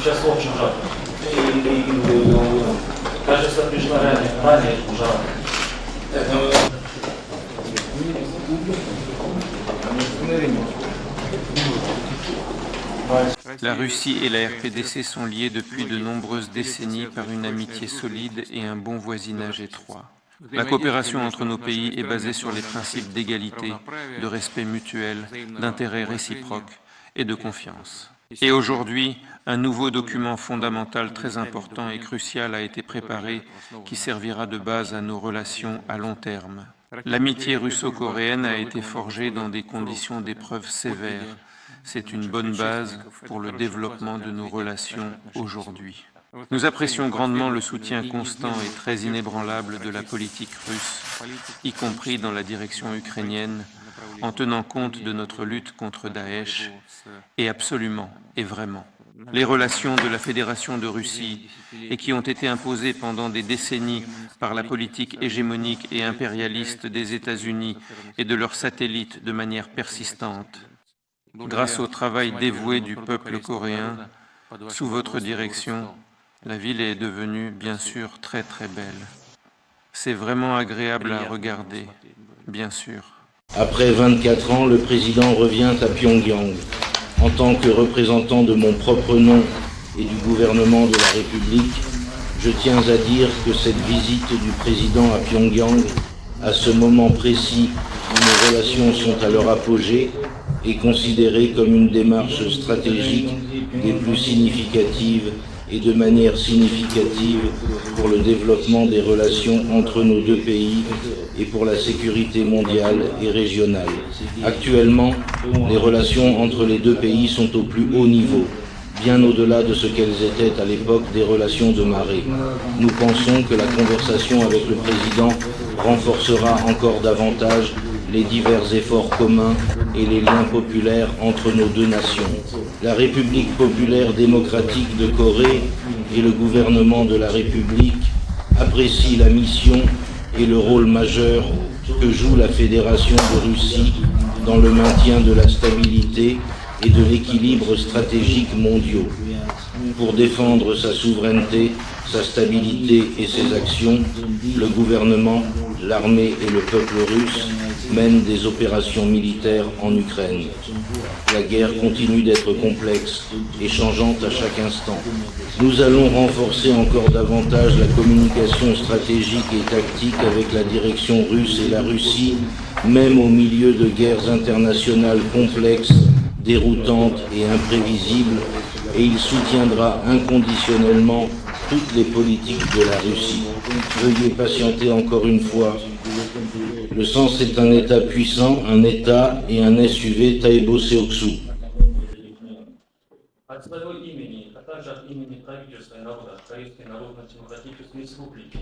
сейчас в общем жарко. Кажется, пришла ранее жарко. La Russie et la RPDC sont liées depuis de nombreuses décennies par une amitié solide et un bon voisinage étroit. La coopération entre nos pays est basée sur les principes d'égalité, de respect mutuel, d'intérêt réciproque et de confiance. Et aujourd'hui, un nouveau document fondamental très important et crucial a été préparé qui servira de base à nos relations à long terme. L'amitié russo-coréenne a été forgée dans des conditions d'épreuves sévères. C'est une bonne base pour le développement de nos relations aujourd'hui. Nous apprécions grandement le soutien constant et très inébranlable de la politique russe, y compris dans la direction ukrainienne, en tenant compte de notre lutte contre Daesh, et absolument et vraiment. Les relations de la Fédération de Russie, et qui ont été imposées pendant des décennies par la politique hégémonique et impérialiste des États-Unis et de leurs satellites de manière persistante, grâce au travail dévoué du peuple coréen, sous votre direction, la ville est devenue bien sûr très très belle. C'est vraiment agréable à regarder, bien sûr. Après 24 ans, le président revient à Pyongyang. En tant que représentant de mon propre nom et du gouvernement de la République, je tiens à dire que cette visite du président à Pyongyang, à ce moment précis où nos relations sont à leur apogée, est considérée comme une démarche stratégique des plus significatives et de manière significative pour le développement des relations entre nos deux pays et pour la sécurité mondiale et régionale. Actuellement, les relations entre les deux pays sont au plus haut niveau, bien au-delà de ce qu'elles étaient à l'époque des relations de marée. Nous pensons que la conversation avec le président renforcera encore davantage les divers efforts communs et les liens populaires entre nos deux nations. La République populaire démocratique de Corée et le gouvernement de la République apprécient la mission et le rôle majeur que joue la Fédération de Russie dans le maintien de la stabilité et de l'équilibre stratégique mondiaux. Pour défendre sa souveraineté, sa stabilité et ses actions, le gouvernement, l'armée et le peuple russe mènent des opérations militaires en Ukraine. La guerre continue d'être complexe et changeante à chaque instant. Nous allons renforcer encore davantage la communication stratégique et tactique avec la direction russe et la Russie, même au milieu de guerres internationales complexes, déroutantes et imprévisibles, et il soutiendra inconditionnellement toutes les politiques de la Russie. Veuillez patienter encore une fois. Le sens est un État puissant, un État et un SUV Taïbo Seoksu. От своего имени, а также от имени правительства и народа Корейской Народно-Демократической Республики.